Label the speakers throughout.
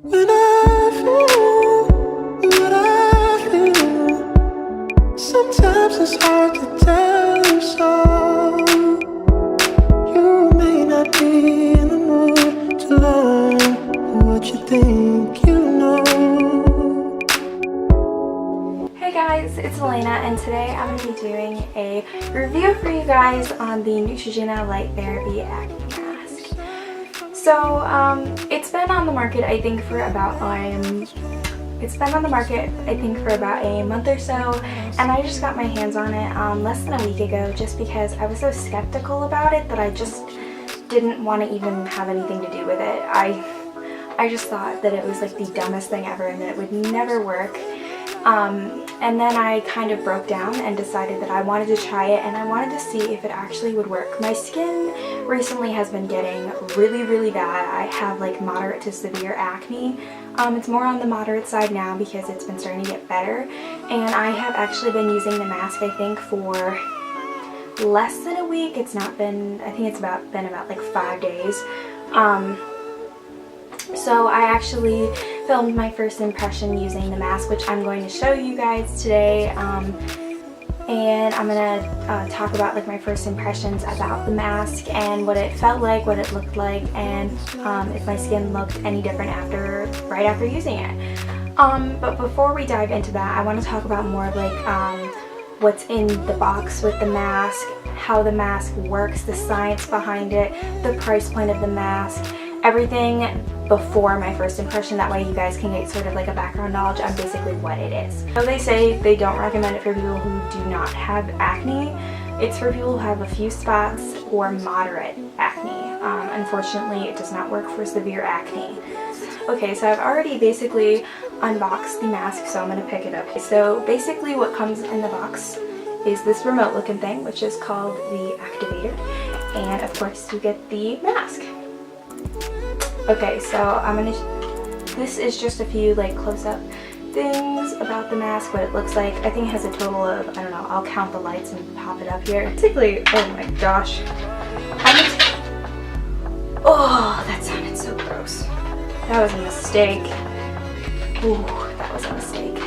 Speaker 1: When I feel what I feel, sometimes it's hard to tell you so. You may not be in the mood to learn what you think you know.
Speaker 2: Hey guys, it's Elena, and today I'm going to be doing a review for you guys on the Neutrogena Light Acne Mask. So, it's been on the market I think for about a month or so, and I just got my hands on it less than a week ago just because I was so skeptical about it that I just didn't want to even have anything to do with it. I just thought that it was like the dumbest thing ever and that it would never work. And then I kind of broke down and decided that I wanted to try it and I wanted to see if it actually would work. My skin recently has been getting really bad. I have like moderate to severe acne. It's more on the moderate side now because it's been starting to get better, and I have actually been using the mask I think for less than a week. It's not been, I think it's been about like 5 days. So I actually filmed my first impression using the mask, which I'm going to show you guys today, and I'm gonna talk about like my first impressions about the mask and what it felt like, what it looked like, and if my skin looked any different right after using it. But before we dive into that, I want to talk about more of like what's in the box with the mask, how the mask works, the science behind it, the price point of the mask, everything before my first impression. That way you guys can get sort of like a background knowledge on basically what it is. So they say they don't recommend it for people who do not have acne. It's for people who have a few spots or moderate acne. Unfortunately, it does not work for severe acne. Okay, so I've already basically unboxed the mask, so I'm going to pick it up. So basically what comes in the box is this remote looking thing, which is called the activator, and of course you get the mask. Okay, so this is just a few like close-up things about the mask, what it looks like. I think it has a total of, I don't know, I'll count the lights and pop it up here. Basically, oh my gosh. Oh, that sounded so gross. That was a mistake. Ooh, that was a mistake.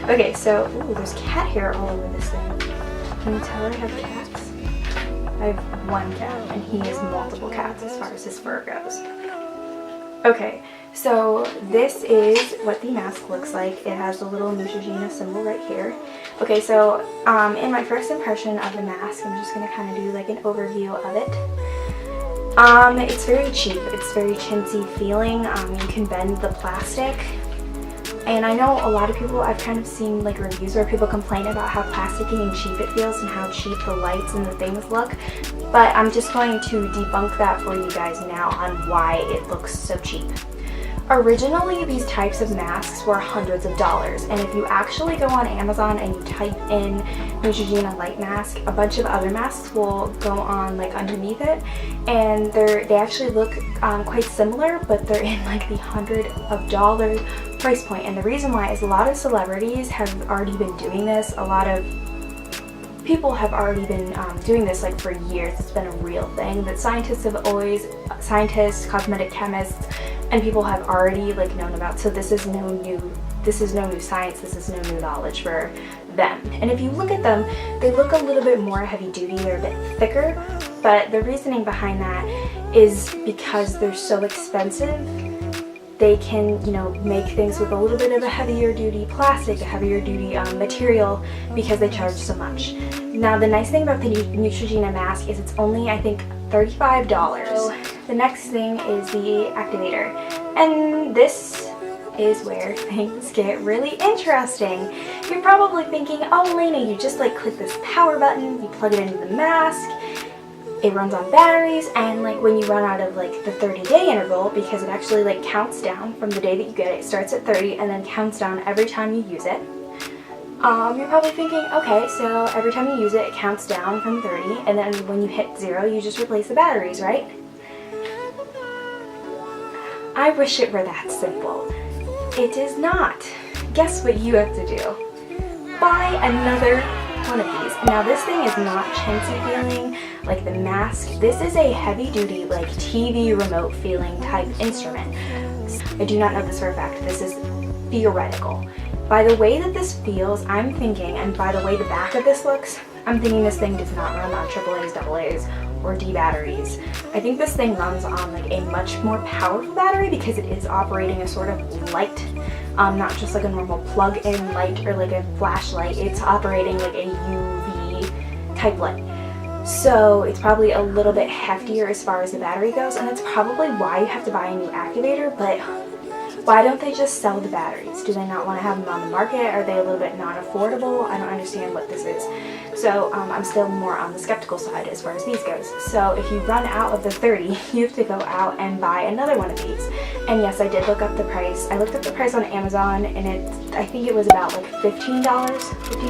Speaker 2: Okay, so, ooh, there's cat hair all over this thing. Can you tell I have cats? I have one cat, and he has multiple cats as far as his fur goes. Okay, so this is what the mask looks like. It has the little Neutrogena symbol right here. Okay, so in my first impression of the mask, I'm just going to kind of do like an overview of it. It's very cheap. It's very chintzy feeling. You can bend the plastic. And I know a lot of people, I've kind of seen like reviews where people complain about how plasticky and cheap it feels and how cheap the lights and the things look. But I'm just going to debunk that for you guys now on why it looks so cheap. Originally, these types of masks were hundreds of dollars, and if you actually go on Amazon and you type in Neutrogena Light Mask, a bunch of other masks will go on like underneath it, and they actually look quite similar, but they're in like the $100 price point. And the reason why is a lot of celebrities have already been doing this. A lot of people have already been doing this like for years. It's been a real thing that scientists, cosmetic chemists, and people have already like known about. So this is no new science. This is no new knowledge for them. And if you look at them, they look a little bit more heavy duty. They're a bit thicker, but the reasoning behind that is because they're so expensive. They can, you know, make things with a little bit of a heavier duty plastic, a heavier duty material, because they charge so much. Now, the nice thing about the Neutrogena mask is it's only, I think, $35. So the next thing is the activator, and this is where things get really interesting. You're probably thinking, oh, Elena, you just like click this power button, you plug it into the mask, it runs on batteries, and like when you run out of like the 30-day interval, because it actually like counts down from the day that you get it, it starts at 30 and then counts down every time you use it. You're probably thinking, okay, so every time you use it, it counts down from 30, and then when you hit 0, you just replace the batteries, right? I wish it were that simple. It is not. Guess what you have to do? Buy another one of these. Now this thing is not chintzy feeling like the mask. This is a heavy duty like TV remote feeling type instrument. I do not know this for a fact. This is theoretical. By the way that this feels, I'm thinking, and by the way the back of this looks, I'm thinking this thing does not run on AAA's, AA's, or D batteries. I think this thing runs on like a much more powerful battery because it is operating a sort of light, not just like a normal plug-in light or like a flashlight. It's operating like a UV type light. So it's probably a little bit heftier as far as the battery goes, and that's probably why you have to buy a new activator. But why don't they just sell the batteries? Do they not want to have them on the market? Are they a little bit non-affordable? I don't understand what this is. So I'm still more on the skeptical side as far as these goes. So if you run out of the 30, you have to go out and buy another one of these. And yes, I did look up the price. I looked up the price on Amazon, and I think it was about like $15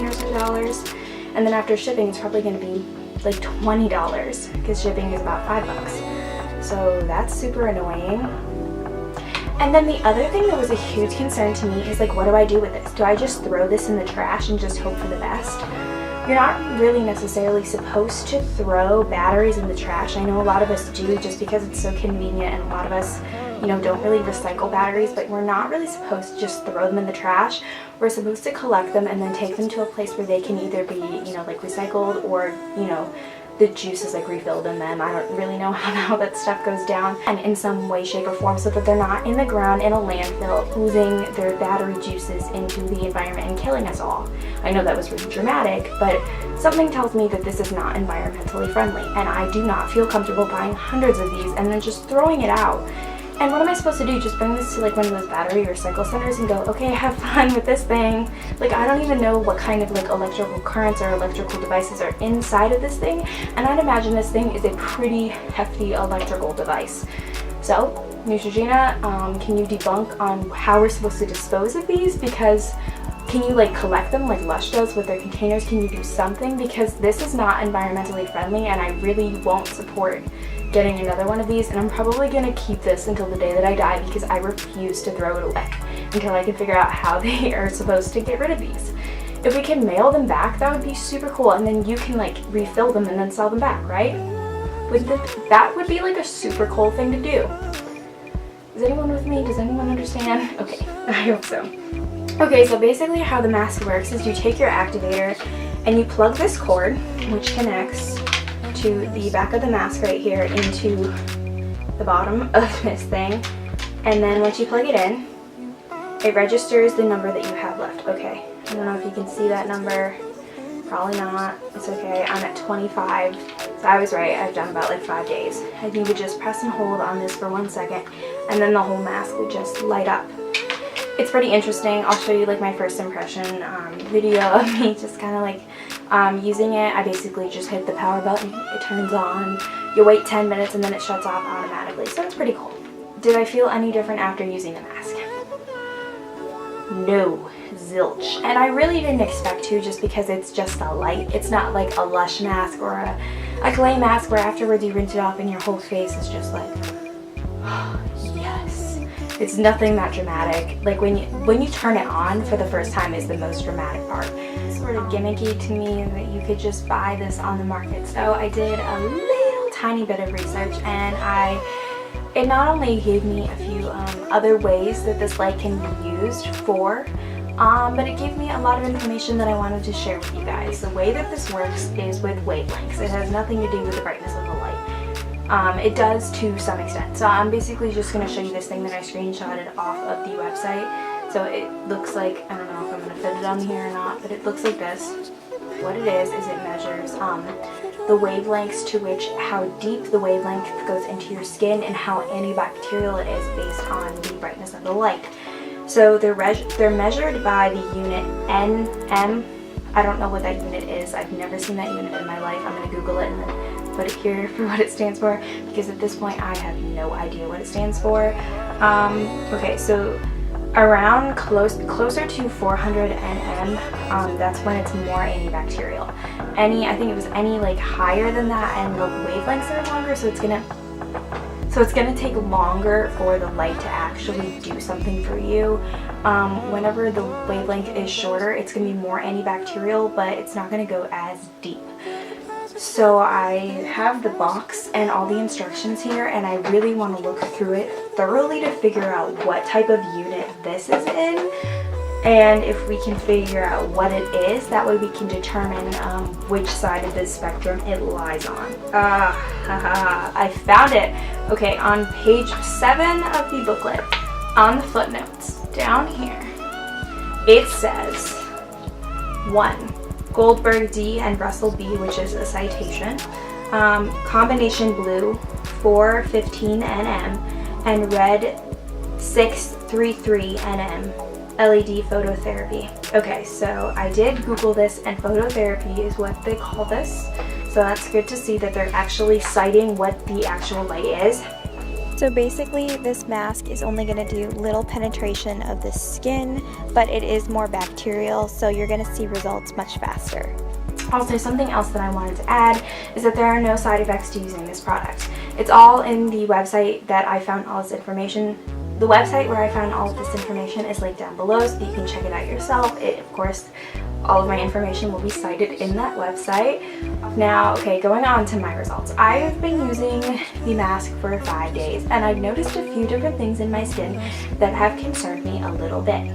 Speaker 2: or so. And then after shipping, it's probably going to be like $20 because shipping is about $5. So that's super annoying. And then the other thing that was a huge concern to me is like, what do I do with this? Do I just throw this in the trash and just hope for the best? You're not really necessarily supposed to throw batteries in the trash. I know a lot of us do just because it's so convenient, and a lot of us, you know, don't really recycle batteries, but we're not really supposed to just throw them in the trash. We're supposed to collect them and then take them to a place where they can either be, you know, like recycled, or, you know, the juice is like refilled in them. I don't really know how that stuff goes down, and in some way, shape, or form, so that they're not in the ground in a landfill oozing their battery juices into the environment and killing us all. I know that was really dramatic, but something tells me that this is not environmentally friendly, and I do not feel comfortable buying hundreds of these and then just throwing it out. And what am I supposed to do? Just bring this to like one of those battery recycle centers and go, okay, have fun with this thing. Like, I don't even know what kind of like electrical currents or electrical devices are inside of this thing. And I'd imagine this thing is a pretty hefty electrical device. So, Neutrogena, can you debunk on how we're supposed to dispose of these? Because can you like collect them like Lush does with their containers? Can you do something? Because this is not environmentally friendly, and I really won't support getting another one of these, and I'm probably gonna keep this until the day that I die because I refuse to throw it away until I can figure out how they are supposed to get rid of these. If we can mail them back, that would be super cool, and then you can like refill them and then sell them back, right? That would be like a super cool thing to do. Is anyone with me? Does anyone understand? Okay, I hope so. Okay, so basically how the mask works is you take your activator and you plug this cord, which connects to the back of the mask right here into the bottom of this thing, and then once you plug it in, it registers the number that you have left. Okay, I don't know if you can see that number, probably not, it's okay. I'm at 25, so I was right, I've done about like 5 days. I think you would just press and hold on this for 1 second, and then the whole mask would just light up. It's pretty interesting. I'll show you like my first impression video of me just kind of like using it. I basically just hit the power button, it turns on, you wait 10 minutes, and then it shuts off automatically. So it's pretty cool. Did I feel any different after using the mask? No, zilch. And I really didn't expect to, just because it's just a light. It's not like a Lush mask or a clay mask where afterwards you rinse it off and your whole face is just like, oh, yes. It's nothing that dramatic. Like when you turn it on for the first time is the most dramatic part. It's sort of gimmicky to me that you could just buy this on the market. So I did a little tiny bit of research, and it not only gave me a few other ways that this light can be used for, but it gave me a lot of information that I wanted to share with you guys. The way that this works is with wavelengths. It has nothing to do with the brightness of the light. It does to some extent. So I'm basically just going to show you this thing that I screenshotted off of the website. So it looks like, I don't know if I'm going to fit it on here or not, but it looks like this. What it is it measures the wavelengths to which, how deep the wavelength goes into your skin and how antibacterial it is based on the brightness of the light. So they're measured by the unit NM. I don't know what that unit is. I've never seen that unit in my life. I'm going to Google it and then put it here for what it stands for, because at this point I have no idea what it stands for. Okay, so around closer to 400 nm, that's when it's more antibacterial. I think it was any like higher than that, and the wavelengths are longer, so So it's going to take longer for the light to actually do something for you. Whenever the wavelength is shorter, it's going to be more antibacterial, but it's not going to go as deep. So I have the box and all the instructions here, and I really want to look through it thoroughly to figure out what type of unit this is in. And if we can figure out what it is, that way we can determine which side of the spectrum it lies on. I found it. Okay, on page 7 of the booklet, on the footnotes, down here, it says 1. Goldberg D and Russell B, which is a citation. Combination blue 415 nm and red 633 nm. LED phototherapy. Okay, so I did Google this, and phototherapy is what they call this. So that's good to see that they're actually citing what the actual light is.
Speaker 3: So basically, this mask is only going to do little penetration of the skin, but it is more bacterial, so you're going to see results much faster.
Speaker 2: Also, something else that I wanted to add is that there are no side effects to using this product. It's all in the website that I found all this information. The website where I found all of this information is linked down below, so you can check it out yourself. Of course, all of my information will be cited in that website. Now, okay, going on to my results. I have been using the mask for 5 days, and I've noticed a few different things in my skin that have concerned me a little bit.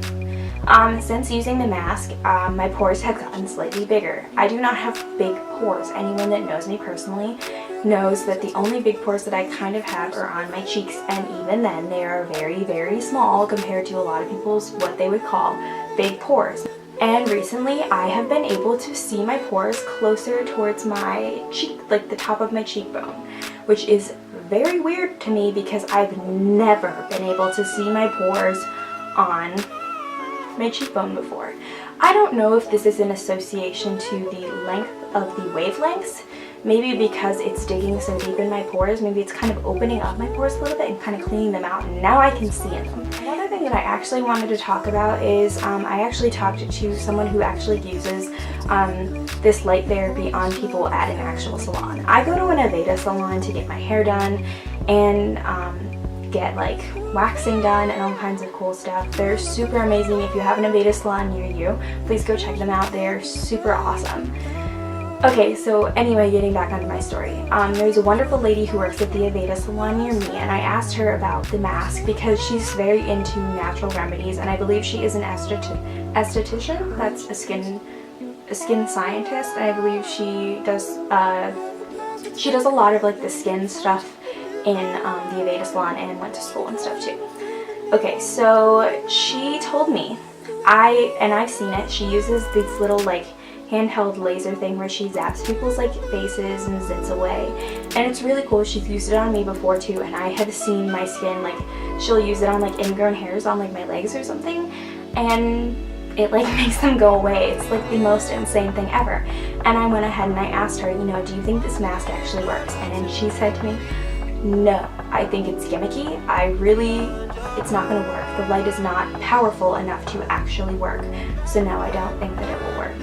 Speaker 2: Since using the mask, my pores have gotten slightly bigger. I do not have big pores. Anyone that knows me personally knows that the only big pores that I kind of have are on my cheeks, and even then they are very, very small compared to a lot of people's what they would call big pores. And recently I have been able to see my pores closer towards my cheek, like the top of my cheekbone, which is very weird to me because I've never been able to see my pores on my cheekbone before. I don't know if this is in association to the length of the wavelengths. Maybe because it's digging so deep in my pores, maybe it's kind of opening up my pores a little bit and kind of cleaning them out, and now I can see in them. Another thing that I actually wanted to talk about is I actually talked to someone who actually uses this light therapy on people at an actual salon. I go to an Aveda salon to get my hair done and get like waxing done and all kinds of cool stuff. They're super amazing. If you have an Aveda salon near you, please go check them out. They're super awesome. Okay, so anyway, getting back onto my story. There's a wonderful lady who works at the Aveda salon near me, and I asked her about the mask because she's very into natural remedies, and I believe she is an esthetician. That's a skin scientist, and I believe she does a lot of like the skin stuff in the Aveda salon and went to school and stuff too. Okay, so she told me, I've seen it, she uses these little like handheld laser thing where she zaps people's like faces and zits away, and it's really cool. She's used it on me before too, and I have seen my skin, like she'll use it on like ingrown hairs on like my legs or something, and it like makes them go away. It's like the most insane thing ever. And I went ahead and I asked her, you know, do you think this mask actually works? And then she said to me, no, I think it's gimmicky. It's not going to work. The light is not powerful enough to actually work, so no, I don't think that it will work.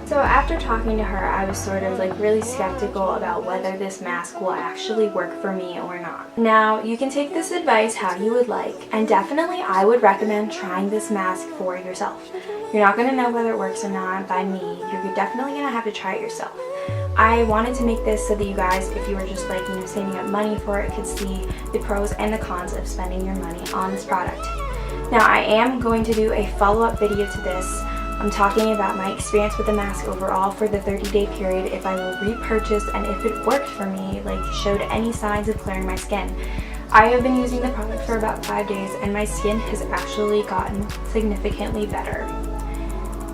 Speaker 2: So after talking to her, I was sort of like really skeptical about whether this mask will actually work for me or not. Now, you can take this advice how you would like, and definitely I would recommend trying this mask for yourself. You're not going to know whether it works or not by me. You're definitely going to have to try it yourself. I wanted to make this so that you guys, if you were just like, you know, saving up money for it, could see the pros and the cons of spending your money on this product. Now, I am going to do a follow-up video to this. I'm talking about my experience with the mask overall for the 30-day period, if I will repurchase and if it worked for me, like showed any signs of clearing my skin. I have been using the product for about 5 days and my skin has actually gotten significantly better.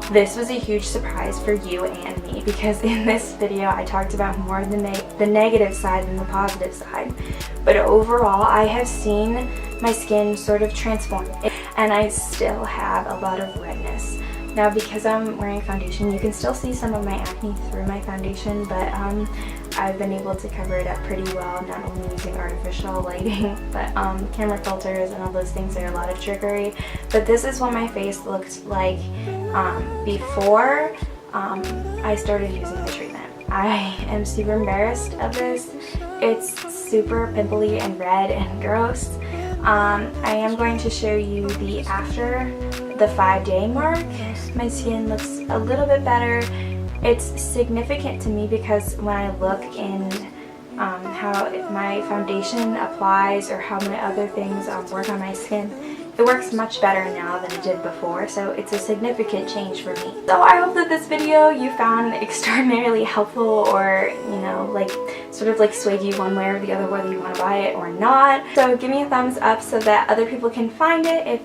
Speaker 2: This was a huge surprise for you and me because in this video I talked about more of the negative side than the positive side. But overall, I have seen my skin sort of transform, and I still have a lot of redness. Now, because I'm wearing foundation, you can still see some of my acne through my foundation, but I've been able to cover it up pretty well, not only using artificial lighting, but camera filters and all those things are a lot of trickery. But this is what my face looked like before I started using the treatment. I am super embarrassed of this. It's super pimply and red and gross. I am going to show you the after the 5-day mark. My skin looks a little bit better. It's significant to me because when I look in how my foundation applies or how my other things work on my skin, it works much better now than it did before, so it's a significant change for me. So I hope that this video you found extraordinarily helpful, or you know, like sort of like swayed you one way or the other whether you want to buy it or not. So give me a thumbs up so that other people can find it. If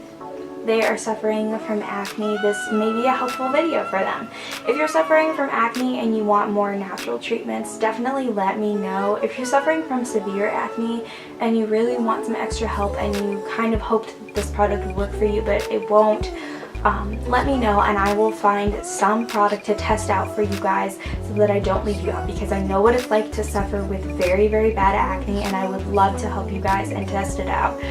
Speaker 2: they are suffering from acne, this may be a helpful video for them. If you're suffering from acne and you want more natural treatments, definitely let me know. If you're suffering from severe acne and you really want some extra help and you kind of hoped that this product would work for you but it won't, let me know and I will find some product to test out for you guys so that I don't leave you out, because I know what it's like to suffer with very, very bad acne and I would love to help you guys and test it out.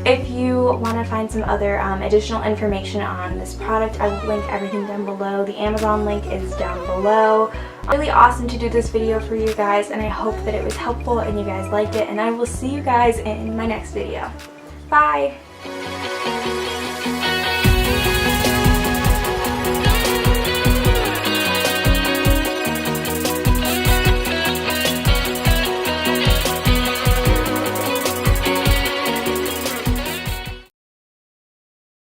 Speaker 2: If you want to find some other additional information on this product, I will link everything down below. The Amazon link is down below. Really awesome to do this video for you guys, and I hope that it was helpful and you guys liked it, and I will see you guys in my next video. Bye!